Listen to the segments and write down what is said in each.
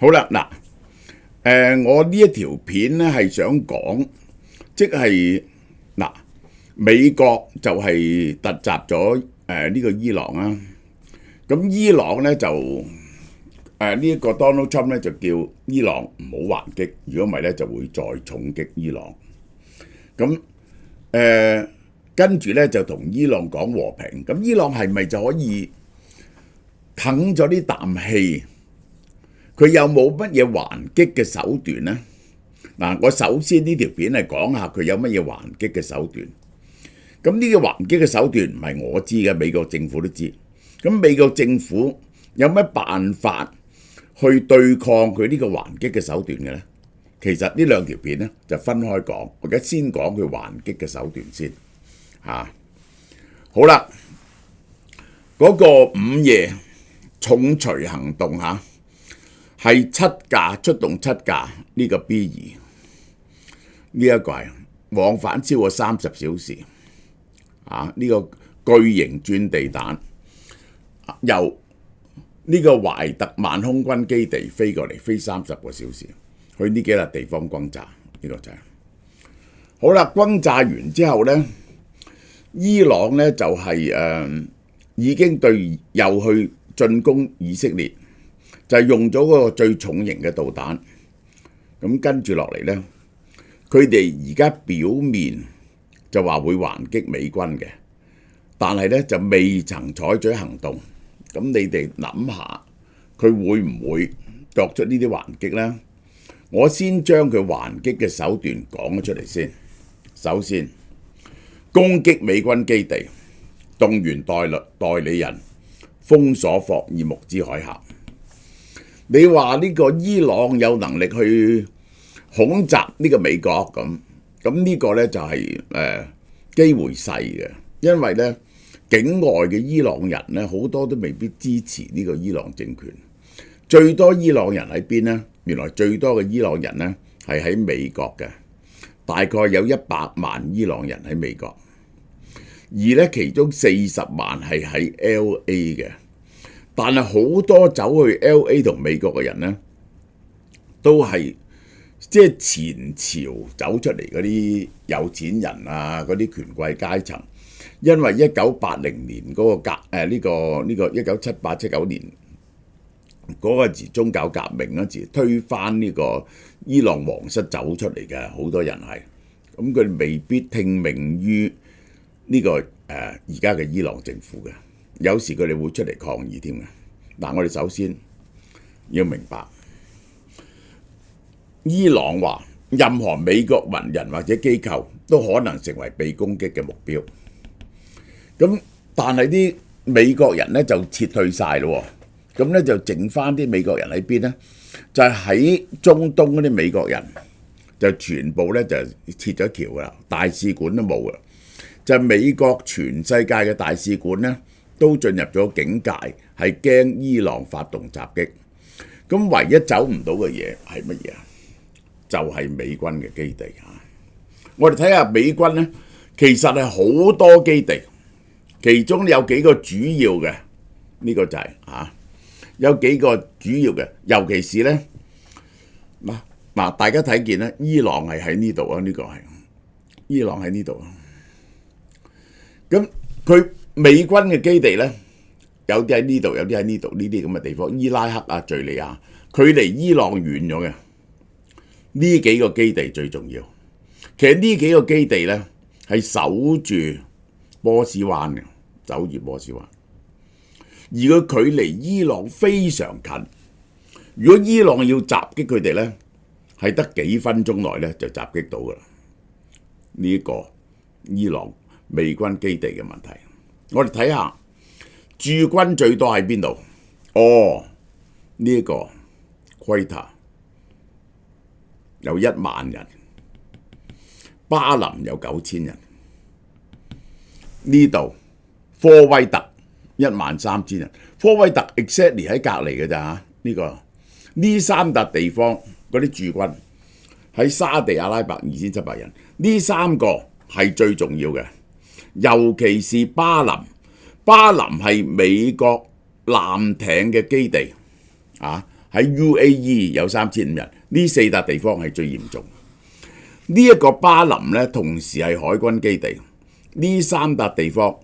好啦，嗱，我呢一條片咧係想講，即係嗱，美國就係突襲咗呢個伊朗啊。咁伊朗咧就呢一個 Donald Trump 咧就叫伊朗唔好還擊，如果唔係咧就會再重擊伊朗。咁跟住咧就同伊朗講和平，咁伊朗係咪就可以啃咗啲啖氣？佢有冇乜嘢還擊嘅手段呢？嗱，我首先呢條片係講下佢有乜嘢還擊嘅手段。咁呢個還擊嘅手段唔係我知嘅，美國政府都知。咁美國政府有乜辦法去對抗佢呢個還擊嘅手段嘅呢？其實呢兩條片呢就分開講，我而家先講佢還擊嘅手段先。好啦，嗰個午夜重錘行動係7架出動7架呢個 B2，呢一個係往返超過30小時呢個巨型鑽地彈由呢個懷特曼空軍基地飛過嚟，飛30個小時去呢幾笪地方轟炸，呢個就係好啦。轟炸完之後呢，伊朗呢就係已經又去進攻以色列。就係用咗嗰個最重型嘅導彈，咁跟住落嚟呢，佢哋而家表面就話會還擊美軍嘅，但係呢就未曾採取行動。咁你哋諗下，佢會唔會作出呢啲還擊呢？我先將佢還擊嘅手段講咗出嚟先。首先，攻擊美軍基地，動員代理人，封鎖霍爾木茲海峽。你話呢個伊朗有能力去恐襲呢個美國咁呢個呢就係機會細嘅，因為呢境外嘅伊朗人呢好多都未必支持呢個伊朗政權。最多伊朗人喺邊呢？原來最多嘅伊朗人呢係喺美國嘅，大概有100萬伊朗人喺美國，而呢其中40萬係喺 LA 嘅。但係好多走去 LA 同美國嘅人呢，都係即係前朝走出嚟嗰啲有錢人啊，嗰啲權貴階層，因為1980年嗰個呢個1978、79年嗰個時宗教革命嗰時推翻呢個伊朗皇室走出嚟嘅，好多人係咁，佢未必聽命於呢個而家嘅伊朗政府嘅。有時佢哋會出嚟抗議添嘅。嗱，我哋首先要明白，伊朗話任何美國文人或者機構都可能成為被攻擊嘅目標。咁但係啲美國人呢就撤退晒咯，咁呢就剩翻啲美國人喺邊呢？就係喺中東嗰啲美國人就全部呢就撤咗僑噶啦，大使館都冇噶。就係美國全世界嘅大使館呢，都進入咗警戒，係驚伊朗發動襲擊。咁唯一走唔到嘅嘢係乜嘢啊？就係美軍嘅基地。我哋睇下美軍呢，其實係好多基地，其中有幾個主要嘅，呢個就係有幾個主要嘅，尤其是呢，嗱，大家睇見呢，伊朗係喺呢度啊，呢個係伊朗喺呢度啊。咁佢美軍嘅基地呢，有啲喺呢度，有啲喺呢度，呢啲咁嘅地方，伊拉克啊、敍利亞，距離伊朗遠咗嘅。呢幾個基地最重要。其實呢幾個基地呢，係守住波斯灣嘅，守住波斯灣。而佢距離伊朗非常近。如果伊朗要襲擊佢哋呢，係得幾分鐘內呢就襲擊到㗎啦。呢一個伊朗美軍基地嘅問題。我哋睇下駐軍最多喺邊度？呢一個奎塔有1萬人，巴林有9000人，呢度科威特13000人，科威特 exactly 喺隔離嘅咋呢三笪地方嗰啲駐軍喺沙地阿拉伯2700人，呢3個係最重要嘅。尤其是巴林，巴林係美國艦艇嘅基地，喺 UAE 有3500人，呢4笪地方係最嚴重。呢一個巴林呢，同時係海軍基地，呢3笪地方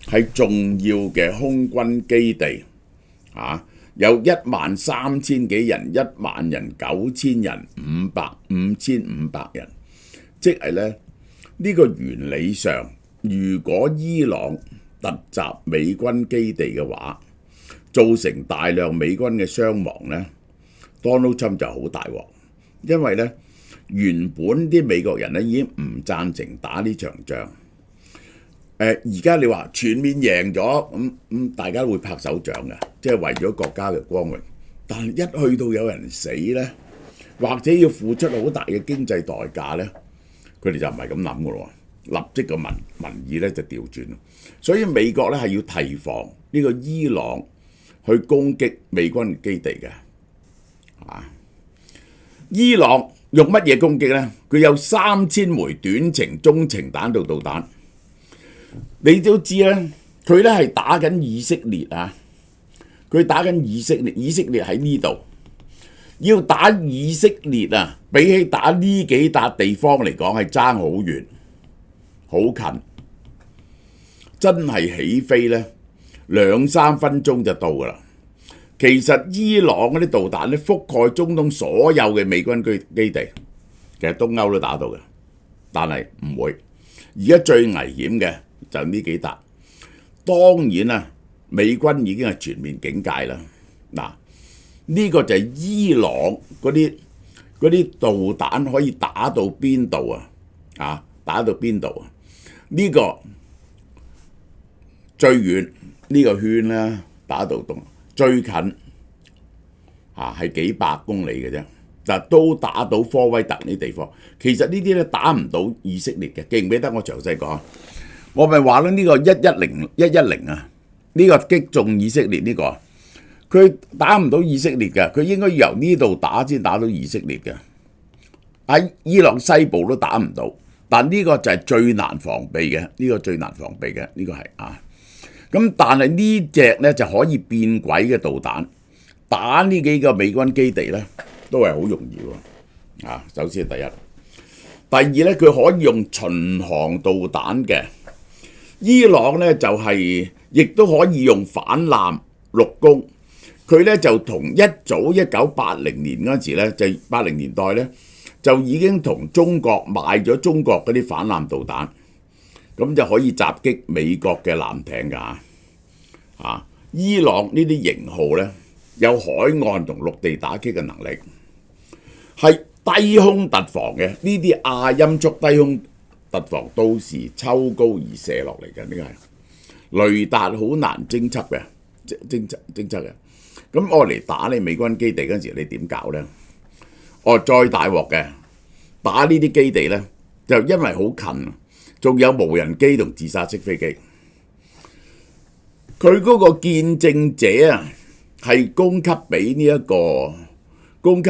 係重要嘅空軍基地，有13000幾人，10000人，9000人，5500人，即係呢，呢個原理上，如果伊朗突襲美軍基地嘅話，造成大量美軍嘅傷亡呢， Donald Trump 就好大鑊，因為呢，原本啲美國人呢已經唔贊成打呢場仗。而家你話全面贏咗，大家會拍手掌嘅，即係為咗國家嘅光榮。但係一去到有人死呢，或者要付出好大嘅經濟代價呢，佢哋就唔係咁諗嘅咯，立即個民意呢就調轉。所以美國呢係要提防呢個伊朗去攻擊美軍基地嘅。伊朗用乜嘢攻擊呢？佢有3000枚短程、中程彈道導彈。你都知咧，佢咧係打緊以色列啊！佢打緊以色列，以色列喺呢度，要打以色列啊，比起打呢幾笪地方嚟講係爭好遠，好近，真係起飛咧2-3分鐘就到㗎啦。其實伊朗嗰啲導彈咧覆蓋中東所有嘅美軍基地，其實東歐都打到嘅，但係唔會。而家最危險嘅就呢幾笪，當然啦，美軍已經係全面警戒啦。嗱，呢個就係伊朗嗰啲導彈可以打到邊度啊？打到邊度啊？呢個最遠呢個圈啦，打到東最近係幾百公里嘅啫，就都打到科威特呢啲地方。其實呢啲咧打唔到以色列嘅，記唔記得我詳細講？我咪話咧呢個110啊，呢個擊中以色列呢個，佢打唔到以色列嘅，佢應該由呢度打先打到以色列嘅。喺伊朗西部都打唔到，但呢個就係最難防備嘅，呢個最難防備嘅，呢個係啊。咁但係呢隻咧就可以變軌嘅導彈，打呢幾個美軍基地咧都係好容易喎。首先第一，第二咧佢可以用巡航導彈嘅。伊朗咧就亦都可以用反艦陸攻，佢咧就同一早1980年嗰陣時咧，就80年代咧就已經同中國買咗中國嗰啲反艦導彈，咁就可以襲擊美國嘅艦艇㗎。伊朗呢啲型號咧有海岸同陸地打擊嘅能力，係低空突防嘅，呢啲亞音速低空突防到時秋高而射落嚟嘅，呢個係雷達好難偵測嘅，偵測嘅。咁我嚟打你美軍基地嗰陣時，你點搞呢？再大鑊嘅，打呢啲基地呢，就因為好近，仲有無人機同自殺式飛機。佢嗰個見證者啊，係供給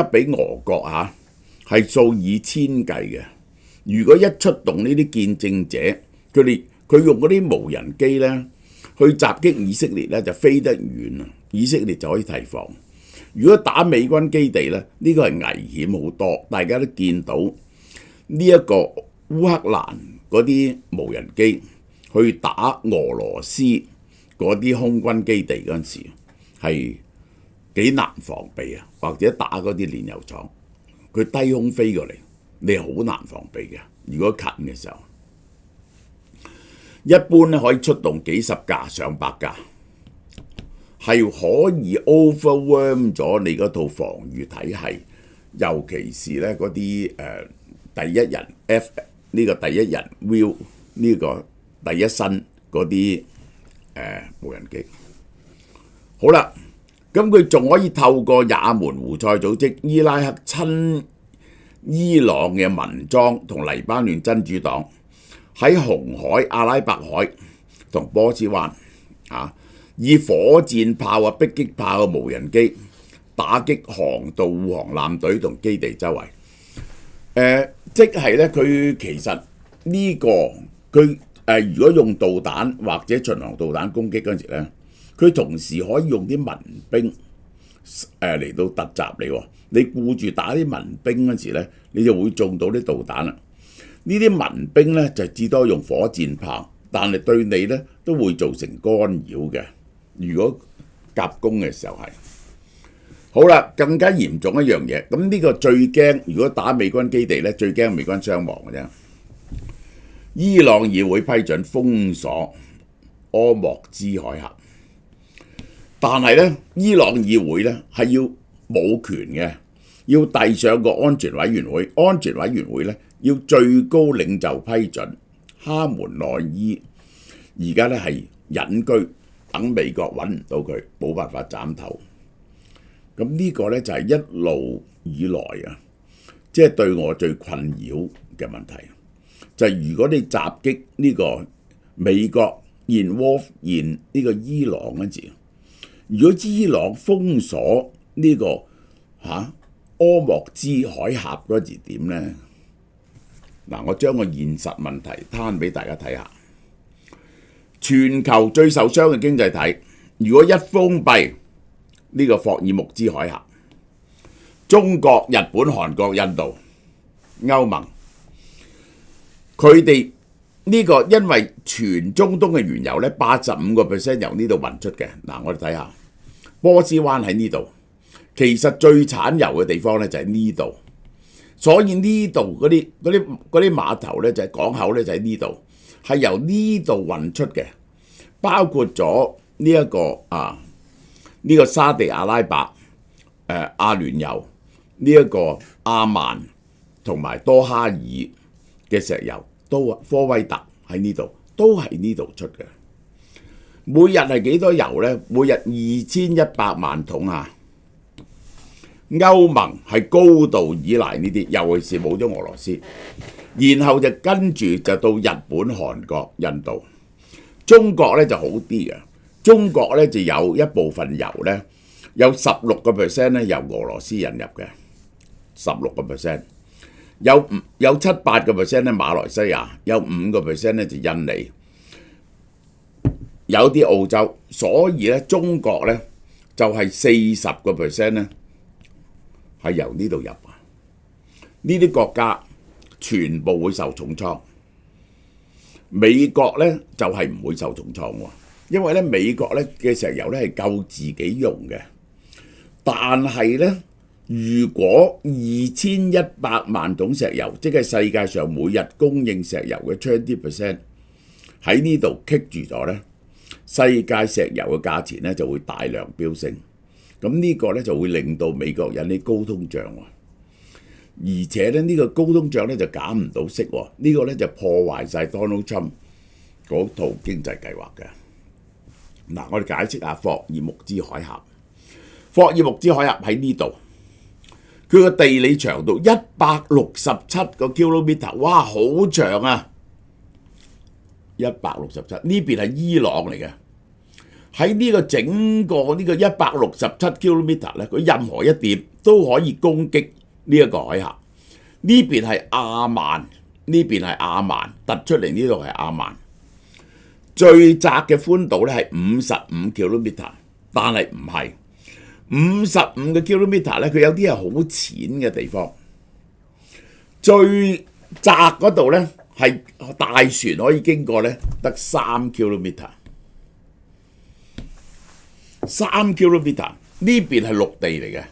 俾俄國嚇，係數以千計嘅。如果一出動呢啲見證者，佢用嗰啲無人機呢去襲擊以色列呢，就飛得遠啊！以色列就可以提防。如果打美軍基地呢，呢個係危險好多。大家都見到呢一個烏克蘭嗰啲無人機去打俄羅斯嗰啲空軍基地嗰陣時，係幾難防備啊！或者打嗰啲煉油廠，佢低空飛過嚟。你好難防備嘅，如果近嘅時候，一般咧可以出動幾十架、上百架，係可以 overwhelm 咗你嗰套防禦體系，尤其是咧嗰啲第一人 F 呢個第一人 view 呢個第一身嗰啲無人機。好啦，咁佢仲可以透過也門胡塞組織、伊拉克親伊朗嘅民裝同黎巴嫩真主黨喺紅海、阿拉伯海同波斯灣以火箭炮啊、迫擊炮嘅無人機打擊航道護航艦隊同基地周圍。即係咧，佢其實呢個佢如果用導彈或者巡航導彈攻擊嗰陣時咧，佢同時可以用啲民兵嚟到突襲你喎。你顧住打啲民兵嗰時咧，你就會中到啲導彈啦。呢啲民兵咧就至多用火箭炮，但係對你咧都會造成干擾嘅。如果夾攻嘅時候係好啦，更加嚴重一樣嘢。咁呢個最驚，如果打美軍基地咧，最驚美軍傷亡嘅啫。伊朗議會批准封鎖柯莫茲海峽，但係咧，伊朗議會咧係要冇權嘅，要遞上個安全委員會。安全委員會咧要最高領袖批准。哈門內伊而家咧係隱居，等美國揾唔到佢，冇辦法斬頭。咁呢個咧就係一路以來啊，即係對我最困擾嘅問題，就係如果你襲擊呢個美國 involve in 呢個伊朗嗰陣，如果伊朗封鎖呢個柯莫茲海峽嗰陣點咧？嗱，我將個現實問題攤俾大家睇下。全球最受傷嘅經濟體，如果一封閉呢個霍爾木茲海峽，中國、日本、韓國、印度、歐盟，佢哋呢個因為全中東嘅原油咧，85% 由呢度運出嘅。嗱，我哋睇下波斯灣喺呢度，其實最產油嘅地方咧就喺呢度，所以呢度嗰啲碼頭咧就係港口咧就喺呢度，係由呢度運出嘅，包括咗呢一個呢個沙地阿拉伯、阿聯酋、呢一個阿曼同埋多哈爾嘅石油，都科威特喺呢度，都係呢度出嘅。每日係幾多油呢？每日2100萬桶啊！歐盟係高度依賴呢啲，尤其是冇咗俄羅斯，然後就跟住就到日本、韓國、印度。中國咧就好啲嘅，中國咧就有一部分油咧，有16% 咧由俄羅斯引入嘅，16%，有7-8% 咧馬來西亞，有5% 咧就印尼，有啲澳洲，所以咧中國咧就係40% 咧係由呢度入啊！呢啲國家全部會受重創。美國咧就係唔會受重創喎，因為咧美國咧嘅石油咧係夠自己用嘅。但係咧，如果2100萬桶石油，即係世界上每日供應石油嘅 20% 喺呢度棘住咗咧，世界石油嘅價錢咧就會大量飆升。咁呢個咧就會令到美國引起高通脹喎。而且咧呢個高通脹咧就減唔到息喎，呢個咧就破壞晒 Donald Trump 嗰套經濟計劃嘅。嗱，我哋解釋下霍爾木茲海峽。霍爾木茲海峽喺呢度，佢個地理長度167個 kilometer， 哇，好長啊！167，呢邊係伊朗嚟嘅。喺呢個整個呢個167 kilometer 咧，佢任何一點都可以攻擊呢一個海峽。呢邊係阿曼，呢邊係阿曼，突出嚟呢度係阿曼。最窄嘅寬度咧係55 kilometer， 但係唔係55個 kilometer 咧，佢有啲係好淺嘅地方。最窄嗰度咧係大船可以經過咧，得3 kilometer。3 kilometer 呢邊係陸地嚟嘅，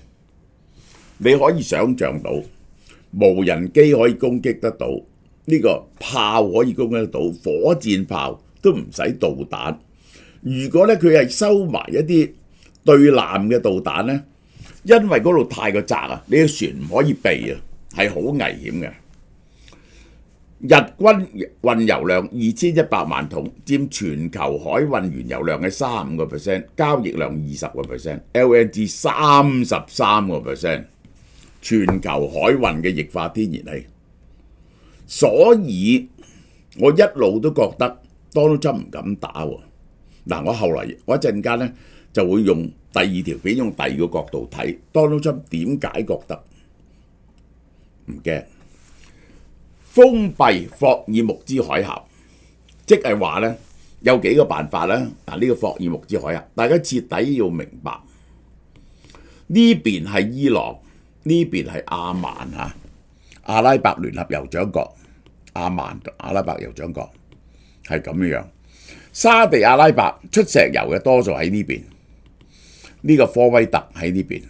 你可以想像到無人機可以攻擊得到，呢個炮可以攻擊得到，火箭炮都唔使導彈。如果咧佢係收埋一啲對艦嘅導彈咧，因為嗰度太過窄啊，你嘅船唔可以避啊，係好危險嘅。日均運油量2100萬桶，佔全球海運原油量嘅35%，交易量20%，LNG 33%，全球海運嘅液化天然氣。所以我一路都覺得 Donald Trump 唔敢打喎。嗱，我一陣間咧就會用第二條片，用第二個角度睇 Donald Trump 點解覺得唔驚。封閉霍爾木茲海峽，即係話咧有幾個辦法咧。嗱，呢個霍爾木茲海峽，大家徹底要明白，呢邊係伊朗，呢邊係阿曼嚇，阿拉伯聯合酋長國，阿曼同阿拉伯酋長國係咁樣。沙地阿拉伯出石油嘅多數喺呢邊，呢個科威特喺呢邊。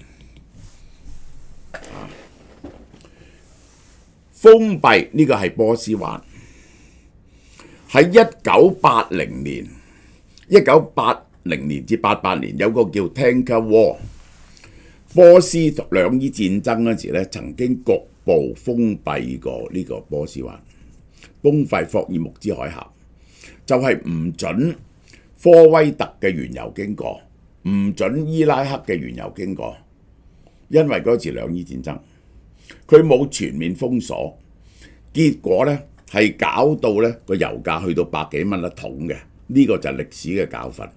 封閉呢個係波斯灣，喺1980年、1980年至88年有個叫 Tanker War， 波斯兩伊戰爭嗰時咧，曾經局部封閉過呢個波斯灣，封閉霍爾木茲海峽，就係唔準科威特嘅原油經過，唔準伊拉克嘅原油經過，因為嗰時兩伊戰爭。佢冇全面封鎖，結果呢係搞到呢個油價去到100幾蚊一桶嘅，呢個就係歷史嘅教訓。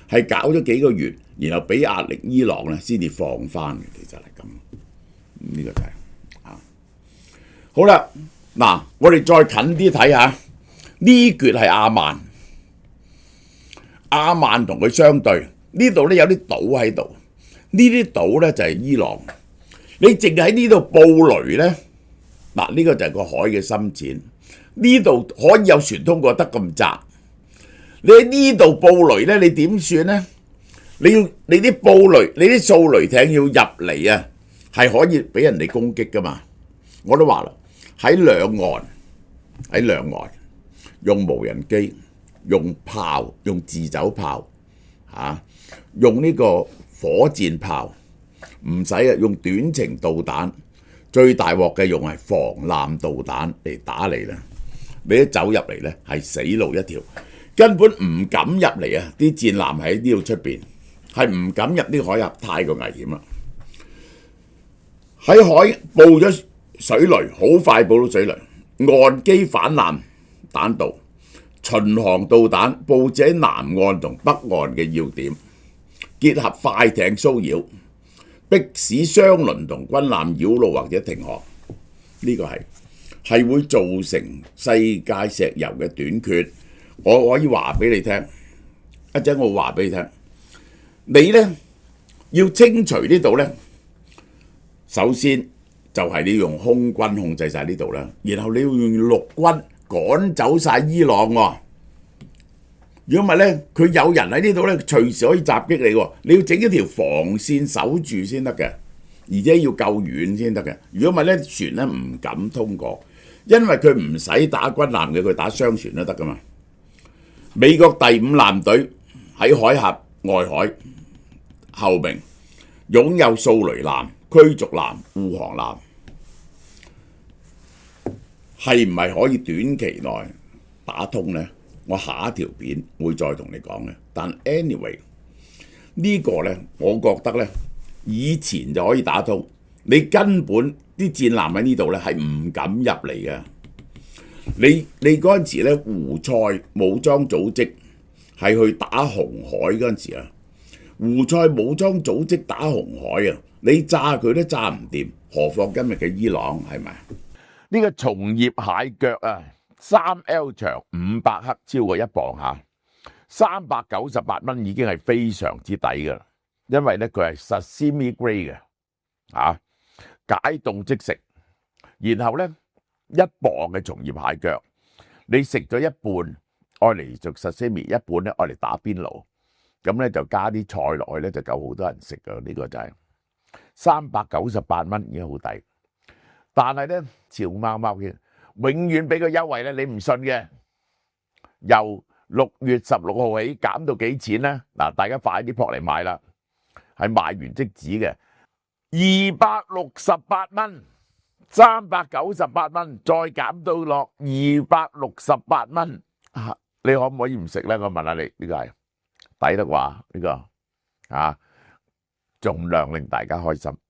係搞咗幾個月，然後俾壓力伊朗呢先至放翻嘅，其實係咁。呢個就係好啦。嗱，我哋再近啲睇下，呢橛係阿曼，阿曼同佢相對，呢度呢有啲島喺度，呢啲島呢就係伊朗。你淨係喺呢度布雷呢，嗱，呢個就係個海嘅深淺，呢度可以有船通過得咁窄。你喺呢度布雷呢，你點算呢？你啲布雷，你啲掃雷艇要入嚟啊，係可以俾人哋攻擊噶嘛？我都話啦，喺兩岸用無人機、用炮、用自走炮用呢個火箭炮。唔使啊，用短程導彈，最大鑊嘅用係防艦導彈嚟打你啦。你一走入嚟呢，係死路一條，根本唔敢入嚟啊！啲戰艦喺呢度出邊，係唔敢入啲海峽，太過危險啦。喺海佈咗水雷，好快佈到水雷，岸基反艦彈道、巡航導彈佈置喺南岸同北岸嘅要點，結合快艇騷擾，迫使商輪同軍艦繞路或者停航，呢個係會造成世界石油嘅短缺。我可以話俾你聽，一陣我話俾你聽，你呢要清除呢度呢，首先就係你用空軍控制晒呢度啦，然後你要用陸軍趕走晒伊朗喎。如果唔係咧，佢有人喺呢度咧，隨時可以襲擊你喎。你要整一條防線守住先得嘅，而且要夠遠先得嘅。如果唔係咧，船咧唔敢通過，因為佢唔使打軍艦嘅，佢打商船都得噶嘛。美國第5艦隊喺海峽外海後面擁有掃雷艦、驅逐艦、護航艦，係唔係可以短期內打通呢？我下一條片會再同你講嘅，但 anyway 呢個呢，我覺得呢，以前就可以打通，你根本啲戰艦喺呢度呢係唔敢入嚟嘅。你嗰陣時呢，胡塞武裝組織係去打紅海嗰陣時啊，胡塞武裝組織打紅海啊，你炸佢都炸唔掂，何況今日嘅伊朗係咪？呢個松葉蟹腳啊！3L 長500克，超過1磅下，398蚊已經係非常之抵㗎，因為咧佢係 sashimi grade 嘅，解凍即食。然後咧1磅嘅松葉蟹腳，你食咗一半，愛嚟做 sashimi， 一半咧愛嚟打邊爐，咁咧就加啲菜落去咧就夠好多人食㗎。呢個就係398蚊已經好抵，但係咧潮貓貓嘅。永遠俾個優惠咧，你唔信嘅，由6月16號起減到幾錢咧？嗱，大家快啲撲嚟買啦，係賣完即止嘅，268蚊，398蚊，再減到落268蚊，你可唔可以唔食咧？我問下你，呢個係抵得啩？呢個盡量令大家開心。